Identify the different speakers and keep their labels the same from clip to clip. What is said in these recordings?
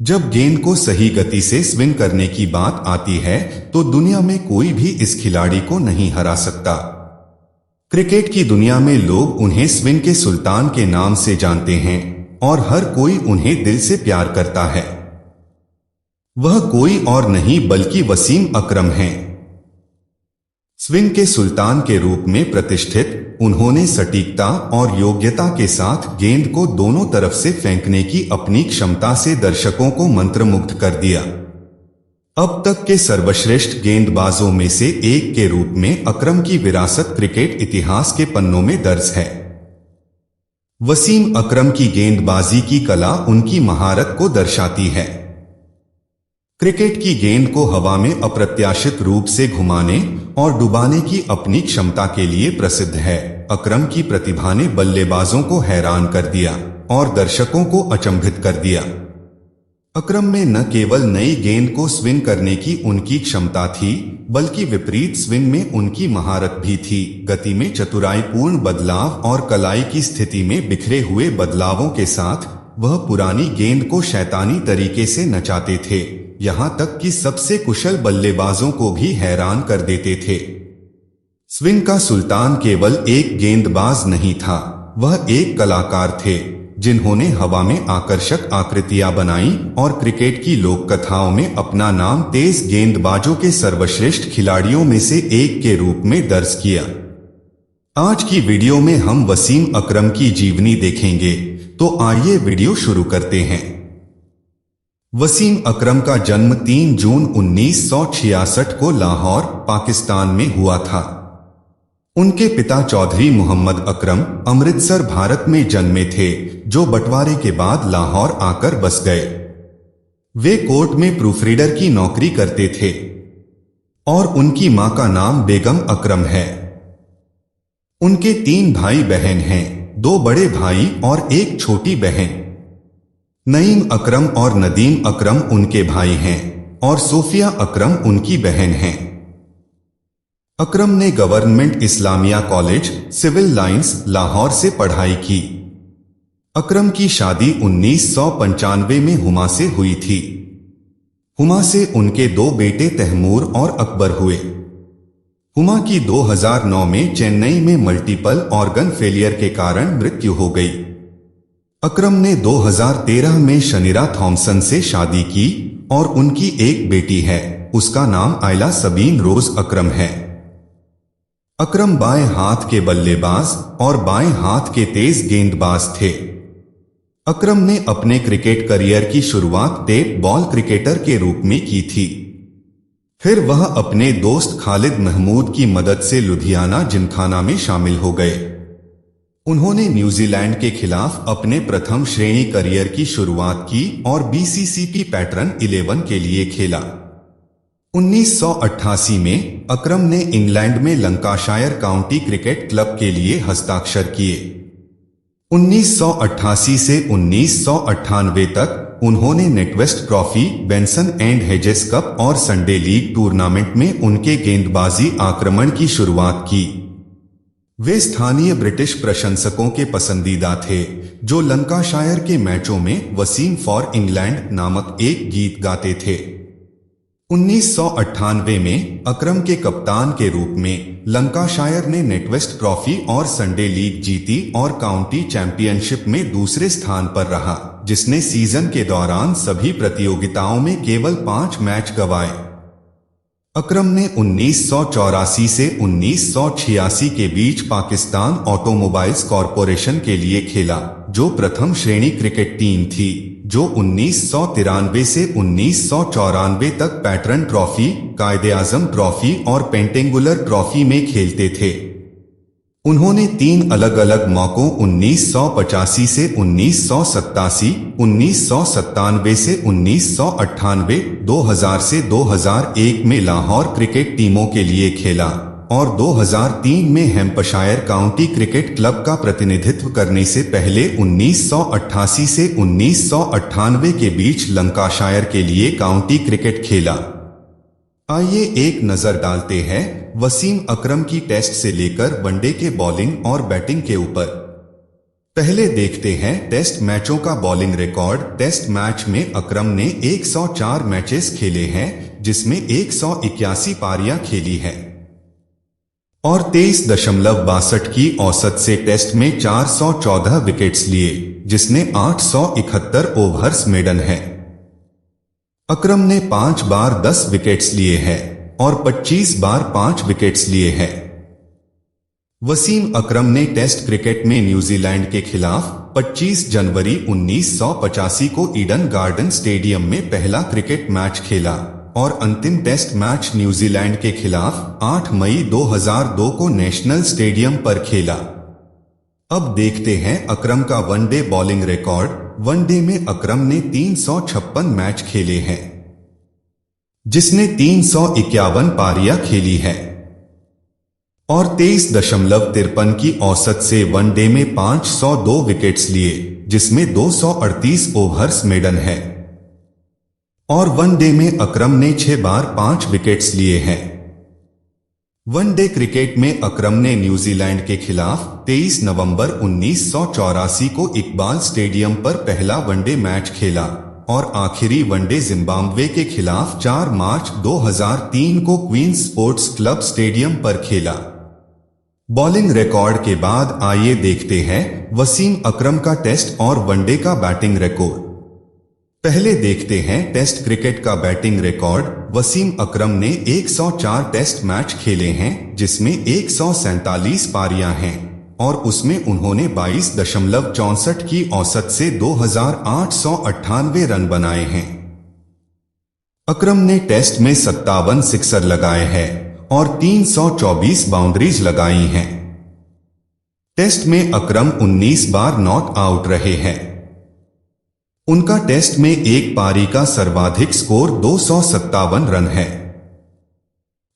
Speaker 1: जब गेंद को सही गति से स्विंग करने की बात आती है तो दुनिया में कोई भी इस खिलाड़ी को नहीं हरा सकता। क्रिकेट की दुनिया में लोग उन्हें स्विंग के सुल्तान के नाम से जानते हैं और हर कोई उन्हें दिल से प्यार करता है। वह कोई और नहीं बल्कि वसीम अकरम हैं। स्विंग के सुल्तान के रूप में प्रतिष्ठित, उन्होंने सटीकता और योग्यता के साथ गेंद को दोनों तरफ से फेंकने की अपनी क्षमता से दर्शकों को मंत्रमुग्ध कर दिया। अब तक के सर्वश्रेष्ठ गेंदबाजों में से एक के रूप में अकरम की विरासत क्रिकेट इतिहास के पन्नों में दर्ज है। वसीम अकरम की गेंदबाजी की कला उनकी महारत को दर्शाती है। क्रिकेट की गेंद को हवा में अप्रत्याशित रूप से घुमाने और डुबाने की अपनी क्षमता के लिए प्रसिद्ध है। अकरम की प्रतिभा ने बल्लेबाजों को हैरान कर दिया और दर्शकों को अचंभित कर दिया। अकरम में न केवल नई गेंद को स्विंग करने की उनकी क्षमता थी, बल्कि विपरीत स्विंग में उनकी महारत भी थी। गति में चतुराईपूर्ण बदलाव और कलाई की स्थिति में बिखरे हुए बदलावों के साथ वह पुरानी गेंद को शैतानी तरीके से नचाते थे, यहां तक कि सबसे कुशल बल्लेबाजों को भी हैरान कर देते थे। स्विंग का सुल्तान केवल एक गेंदबाज नहीं था, वह एक कलाकार थे जिन्होंने हवा में आकर्षक आकृतियां बनाई और क्रिकेट की लोक कथाओं में अपना नाम तेज गेंदबाजों के सर्वश्रेष्ठ खिलाड़ियों में से एक के रूप में दर्ज किया। आज की वीडियो में हम वसीम अकरम की जीवनी देखेंगे, तो आइए वीडियो शुरू करते हैं। वसीम अकरम का जन्म 3 जून 1966 को लाहौर, पाकिस्तान में हुआ था। उनके पिता चौधरी मोहम्मद अकरम अमृतसर, भारत में जन्मे थे, जो बंटवारे के बाद लाहौर आकर बस गए। वे कोर्ट में प्रूफरीडर की नौकरी करते थे और उनकी मां का नाम बेगम अकरम है। उनके 3 भाई बहन हैं, 2 बड़े भाई और एक छोटी बहन। नईम अकरम और नदीम अकरम उनके भाई हैं और सोफिया अकरम उनकी बहन हैं। अकरम ने government Islamia college, civil lines, Lahore से पढ़ाई की। अकरम की शादी 1995 में हुमा से हुई थी। हुमा से उनके 2 बेटे तैमूर और अकबर हुए। हुमा की 2009 में चेन्नई में मल्टीपल ऑर्गन फेलियर के कारण मृत्यु हो गई। अकरम ने 2013 में शनीरा थॉमसन से शादी की और उनकी एक बेटी है, उसका नाम आयला सबीन रोज अकरम है। अकरम बाएं हाथ के बल्लेबाज और बाएं हाथ के तेज गेंदबाज थे। अकरम ने अपने क्रिकेट करियर की शुरुआत टेप बॉल क्रिकेटर के रूप में की थी। फिर वह अपने दोस्त खालिद महमूद की मदद से लुधियाना जिमखाना में शामिल हो गए। उन्होंने न्यूजीलैंड के खिलाफ अपने प्रथम श्रेणी करियर की शुरुआत की और बीसीसीपी पैटर्न 11 के लिए खेला। 1988 में अकरम ने इंग्लैंड में लंकाशायर काउंटी क्रिकेट क्लब के लिए हस्ताक्षर किए। 1988 से 1998 तक उन्होंने NatWest trophy, Benson and hedges cup और संडे लीग टूर्नामेंट में उनके गेंदबाजी आक्रमण की शुरुआत की। वे स्थानीय ब्रिटिश प्रशंसकों के पसंदीदा थे, जो लंकाशायर के मैचों में वसीम फॉर इंग्लैंड नामक एक गीत गाते थे। 1998 में अकरम के कप्तान के रूप में लंकाशायर ने नेटवेस्ट ट्रॉफी और संडे लीग जीती और काउंटी चैंपियनशिप में दूसरे स्थान पर रहा, जिसने सीजन के दौरान सभी प्रतियोगिताओं में केवल 5 मैच गंवाए। अकरम ने 1984 से 1986 के बीच पाकिस्तान ऑटोमोबाइल्स कॉरपोरेशन के लिए खेला, जो प्रथम श्रेणी क्रिकेट टीम थी, जो 1993 से 1994 तक पैटर्न ट्रॉफी, कायदे-आजम ट्रॉफी और पेंटेंगुलर ट्रॉफी में खेलते थे। उन्होंने 3 अलग अलग मौकों 1985 से 1987, 1997 से 1998, 2000 से 2001 में लाहौर क्रिकेट टीमों के लिए खेला और 2003 में हैम्पशायर काउंटी क्रिकेट क्लब का प्रतिनिधित्व करने से पहले 1988 से 1998 के बीच लंकाशायर के लिए काउंटी क्रिकेट खेला। आइए एक नजर डालते हैं वसीम अकरम की टेस्ट से लेकर वनडे के बॉलिंग और बैटिंग के ऊपर। पहले देखते हैं टेस्ट मैचों का बॉलिंग रिकॉर्ड। टेस्ट मैच में अकरम ने 104 मैचेस खेले हैं, जिसमें 181 पारियां खेली है और 23.62 की औसत से टेस्ट में 414 विकेट्स लिए, जिसने 871 ओवर्स मेडन है। अकरम ने 5 बार 10 विकेट्स लिए हैं और 25 बार 5 विकेट्स लिए हैं। वसीम अकरम ने टेस्ट क्रिकेट में न्यूजीलैंड के खिलाफ 25 जनवरी 1985 को ईडन गार्डन स्टेडियम में पहला क्रिकेट मैच खेला और अंतिम टेस्ट मैच न्यूजीलैंड के खिलाफ 8 मई 2002 को नेशनल स्टेडियम पर खेला। अब देखते हैं अकरम का वनडे बॉलिंग रिकॉर्ड। वनडे में अकरम ने 356 मैच खेले हैं, जिसने 351 पारियां खेली है और 23.53 की औसत से वनडे में 502 विकेट्स लिए, जिसमें 238 ओवर्स मेडन है और वनडे में अकरम ने 6 बार 5 विकेट्स लिए हैं। वनडे क्रिकेट में अकरम ने न्यूजीलैंड के खिलाफ 23 नवंबर 1984 को इकबाल स्टेडियम पर पहला वनडे मैच खेला और आखिरी वनडे जिम्बाब्वे के खिलाफ 4 मार्च 2003 को क्वींस स्पोर्ट्स क्लब स्टेडियम पर खेला। बॉलिंग रिकॉर्ड के बाद आइए देखते हैं वसीम अकरम का टेस्ट और वनडे का बैटिंग रिकॉर्ड। पहले देखते हैं टेस्ट क्रिकेट का बैटिंग रिकॉर्ड। वसीम अकरम ने 104 टेस्ट मैच खेले हैं, जिसमें 147 पारियां हैं और उसमें उन्होंने 22.64 की औसत से 2898 रन बनाए हैं। अकरम ने टेस्ट में 57 सिक्सर लगाए हैं और 324 बाउंड्रीज लगाई हैं। टेस्ट में अकरम 19 बार नॉट आउट रहे हैं। उनका टेस्ट में एक पारी का सर्वाधिक स्कोर 257 रन है।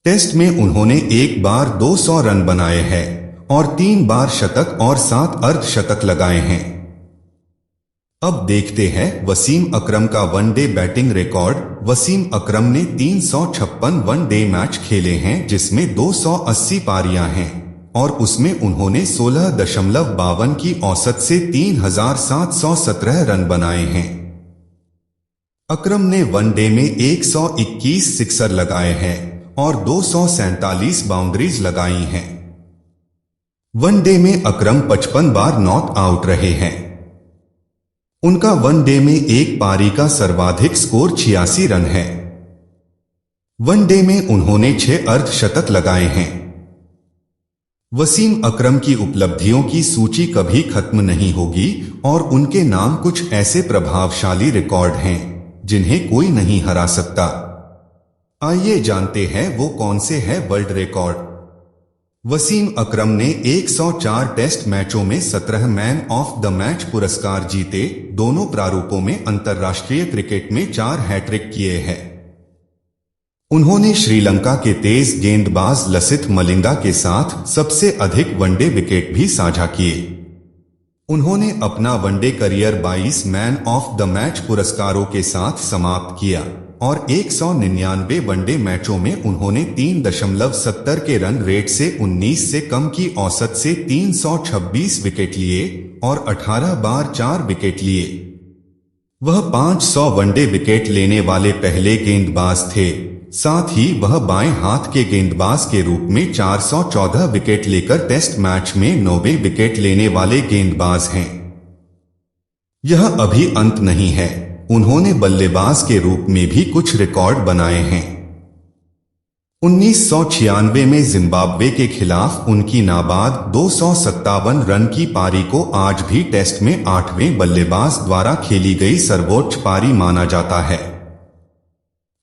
Speaker 1: टेस्ट में उन्होंने एक बार 200 रन बनाए हैं और 3 बार शतक और 7 अर्धशतक लगाए हैं। अब देखते हैं वसीम अकरम का वनडे बैटिंग रिकॉर्ड। वसीम अकरम ने 356 वनडे मैच खेले हैं, जिसमें 280 पारियां हैं और उसमें उन्होंने 16.52 की औसत से 3717 रन बनाए हैं। अकरम ने वनडे में 121 सिक्सर लगाए हैं और 247 बाउंड्रीज लगाई हैं। वनडे में अकरम 55 बार नॉट आउट रहे हैं। उनका वनडे में एक पारी का सर्वाधिक स्कोर 86 रन है। वनडे में उन्होंने 6 अर्धशतक लगाए हैं। वसीम अकरम की उपलब्धियों की सूची कभी खत्म नहीं होगी और उनके नाम कुछ ऐसे प्रभावशाली रिकॉर्ड हैं जिन्हें कोई नहीं हरा सकता। आइए जानते हैं वो कौन से हैं वर्ल्ड रिकॉर्ड। वसीम अकरम ने 104 टेस्ट मैचों में 17 मैन ऑफ द मैच पुरस्कार जीते। दोनों प्रारूपों में अंतर्राष्ट्रीय क्रिकेट में 4 हैट्रिक किए हैं। उन्होंने श्रीलंका के तेज गेंदबाज लसिथ मलिंगा के साथ सबसे अधिक वनडे विकेट भी साझा किए। उन्होंने अपना one day career 22 man of the match पुरस्कारों के साथ समाप्त किया और 199 वनडे मैचों में उन्होंने 3.70 के रन रेट से 19 से कम की औसत से 326 विकेट लिए और 18 बार 4 विकेट लिए। वह 500 वनडे विकेट लेने वाले पहले गेंदबाज थे। साथ ही वह बाएं हाथ के गेंदबाज के रूप में 414 विकेट लेकर टेस्ट मैच में 90 विकेट लेने वाले गेंदबाज हैं। यह अभी अंत नहीं है, उन्होंने बल्लेबाज के रूप में भी कुछ रिकॉर्ड बनाए हैं। 1996 में जिम्बाब्वे के खिलाफ उनकी नाबाद 257 रन की पारी को आज भी टेस्ट में 8वें बल्लेबाज द्वारा खेली गई सर्वोच्च पारी माना जाता है।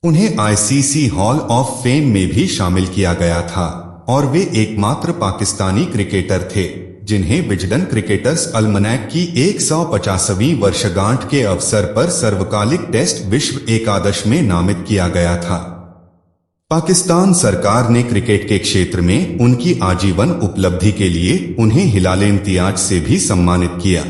Speaker 1: उन्हें आईसीसी हॉल ऑफ फेम में भी शामिल किया गया था और वे एकमात्र पाकिस्तानी क्रिकेटर थे जिन्हें विजडन क्रिकेटर्स अल्मनैक की 150वीं वर्षगांठ के अवसर पर सर्वकालिक टेस्ट विश्व एकादश में नामित किया गया था। पाकिस्तान सरकार ने क्रिकेट के क्षेत्र में उनकी आजीवन उपलब्धि के लिए उन्हें हिलाले इम्तियाज से भी सम्मानित किया।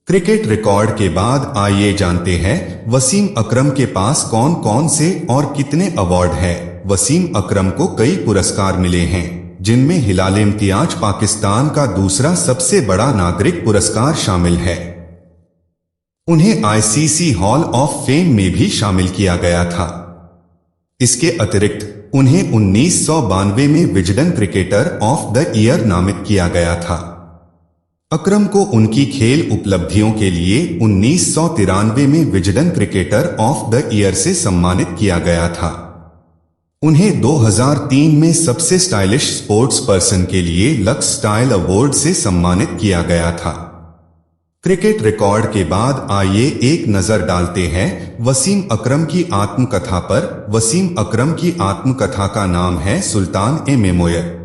Speaker 1: क्रिकेट रिकॉर्ड के बाद आइए जानते हैं वसीम अकरम के पास कौन कौन से और कितने अवार्ड है। वसीम अकरम को कई पुरस्कार मिले हैं। जिनमें हिलाल इम्तियाज पाकिस्तान का दूसरा सबसे बड़ा नागरिक पुरस्कार शामिल है। उन्हें आईसीसी हॉल ऑफ फेम में भी शामिल किया गया था। इसके अतिरिक्त उन्हें 1992 में Wisden cricketer of the year नामित किया गया था। अकरम को उनकी खेल उपलब्धियों के लिए 1993 में Wisden cricketer of the year से सम्मानित किया गया था। उन्हें 2003 में सबसे स्टाइलिश स्पोर्ट्स पर्सन के लिए लक्स स्टाइल अवार्ड से सम्मानित किया गया था। क्रिकेट रिकॉर्ड के बाद आइए एक नजर डालते हैं वसीम अकरम की आत्मकथा पर। वसीम अकरम की आत्मकथा का नाम है सुल्तान ए मेमोयर।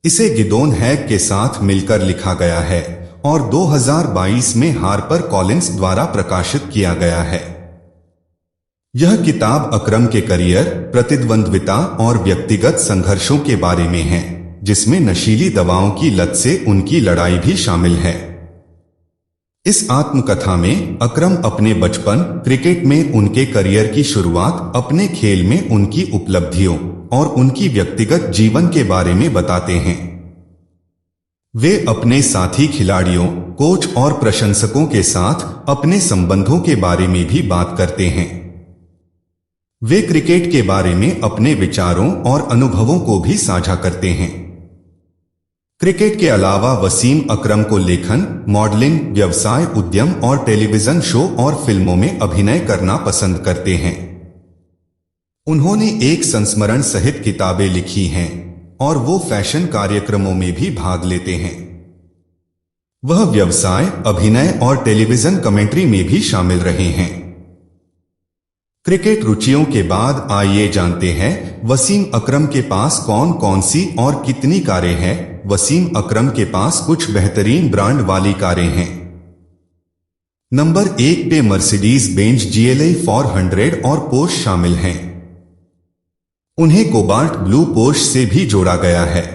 Speaker 1: इसे गिदोन हैग के साथ मिलकर लिखा गया है और 2022 में हार्पर कॉलिंस द्वारा प्रकाशित किया गया है। यह किताब अकरम के करियर, प्रतिद्वंद्विता और व्यक्तिगत संघर्षों के बारे में है, जिसमें नशीली दवाओं की लत से उनकी लड़ाई भी शामिल है। इस आत्मकथा में अकरम अपने बचपन, क्रिकेट में उनके करियर की शुरुआत, अपने खेल में उनकी उपलब्धियों और उनकी व्यक्तिगत जीवन के बारे में बताते हैं। वे अपने साथी खिलाड़ियों, कोच और प्रशंसकों के साथ अपने संबंधों के बारे में भी बात करते हैं। वे क्रिकेट के बारे में अपने विचारों और अनुभवों को भी साझा करते हैं। क्रिकेट के अलावा वसीम अकरम को लेखन, मॉडलिंग, व्यवसाय, उद्यम और टेलीविजन शो और फिल्मों में अभिनय करना पसंद करते हैं। उन्होंने एक संस्मरण सहित किताबें लिखी हैं और वो फैशन कार्यक्रमों में भी भाग लेते हैं। वह व्यवसाय, अभिनय और टेलीविजन कमेंट्री में भी शामिल रहे हैं। क्रिकेट रुचियों के बाद आइए जानते हैं वसीम अकरम के पास कौन कौन सी और कितनी कारें हैं। वसीम अकरम के पास कुछ बेहतरीन ब्रांड वाली कारें हैं। नंबर 1 पे मर्सिडीज बेंज GLE 400 और पोर्श शामिल हैं। उन्हें कोबाल्ट ब्लू पोर्श से भी जोड़ा गया है।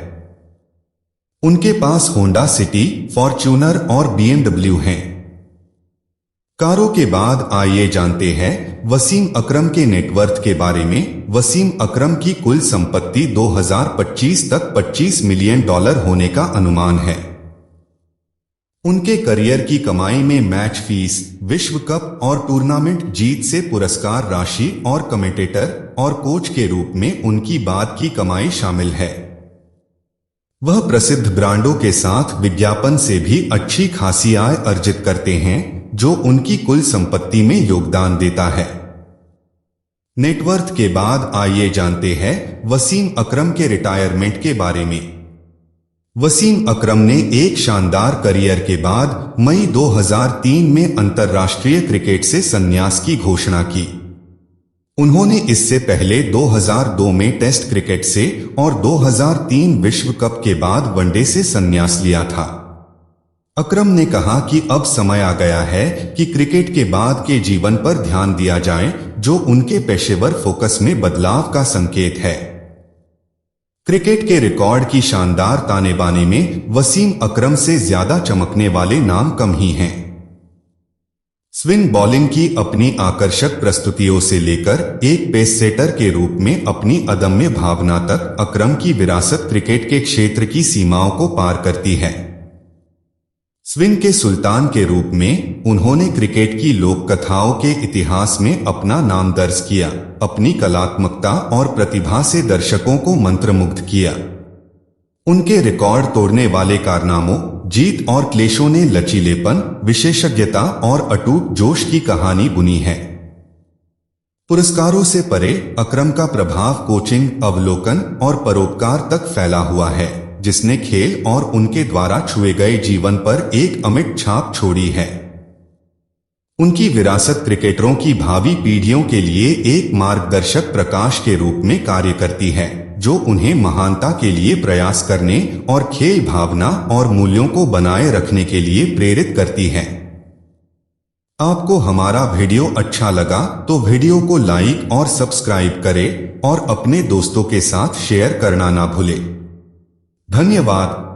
Speaker 1: उनके पास होंडा सिटी, फॉर्च्यूनर और BMW हैं। कारों के बाद आइए जानते हैं वसीम अकरम के नेटवर्थ के बारे में। वसीम अकरम की कुल संपत्ति 2025 तक $25 मिलियन होने का अनुमान है। उनके करियर की कमाई में मैच फीस, विश्व कप और टूर्नामेंट जीत से पुरस्कार राशि और कमेंटेटर और कोच के रूप में उनकी बाद की कमाई शामिल है। वह प्रसिद्ध ब्रांडों के साथ विज्ञापन से भी अच्छी खासी आय अर्जित करते हैं, जो उनकी कुल संपत्ति में योगदान देता है। नेटवर्थ के बाद आइए जानते हैं वसीम अकरम के रिटायरमेंट के बारे में। वसीम अकरम ने एक शानदार करियर के बाद मई 2003 में अंतर्राष्ट्रीय क्रिकेट से संन्यास की घोषणा की। उन्होंने इससे पहले 2002 में टेस्ट क्रिकेट से और 2003 विश्व कप के बाद वनडे से संन्यास लिया था। अकरम ने कहा कि अब समय आ गया है कि क्रिकेट के बाद के जीवन पर ध्यान दिया जाए, जो उनके पेशेवर फोकस में बदलाव का संकेत है। क्रिकेट के रिकॉर्ड की शानदार तानेबाने में वसीम अकरम से ज्यादा चमकने वाले नाम कम ही हैं। स्पिन बॉलिंग की अपनी आकर्षक प्रस्तुतियों से लेकर एक पेस सेटर के रूप में अपनी अदम्य भावना तक अकरम की विरासत क्रिकेट के क्षेत्र की सीमाओं को पार करती है। स्पिन के सुल्तान के रूप में उन्होंने क्रिकेट की लोक कथाओं के इतिहास में अपना नाम दर्ज किया, अपनी कलात्मकता और प्रतिभा से दर्शकों को मंत्रमुग्ध किया। उनके रिकॉर्ड तोड़ने वाले कारनामों, जीत और क्लेशों ने लचीलेपन, विशेषज्ञता और अटूट जोश की कहानी बुनी है। पुरस्कारों से परे अकरम का प्रभाव कोचिंग, अवलोकन और परोपकार तक फैला हुआ है, जिसने खेल और उनके द्वारा छुए गए जीवन पर एक अमिट छाप छोड़ी है। उनकी विरासत क्रिकेटरों की भावी पीढ़ियों के लिए एक मार्गदर्शक प्रकाश के रूप में कार्य करती है, जो उन्हें महानता के लिए प्रयास करने और खेल भावना और मूल्यों को बनाए रखने के लिए प्रेरित करती है। आपको हमारा वीडियो अच्छा लगा तो वीडियो को लाइक और सब्सक्राइब करें और अपने दोस्तों के साथ शेयर करना ना भूलें। धन्यवाद।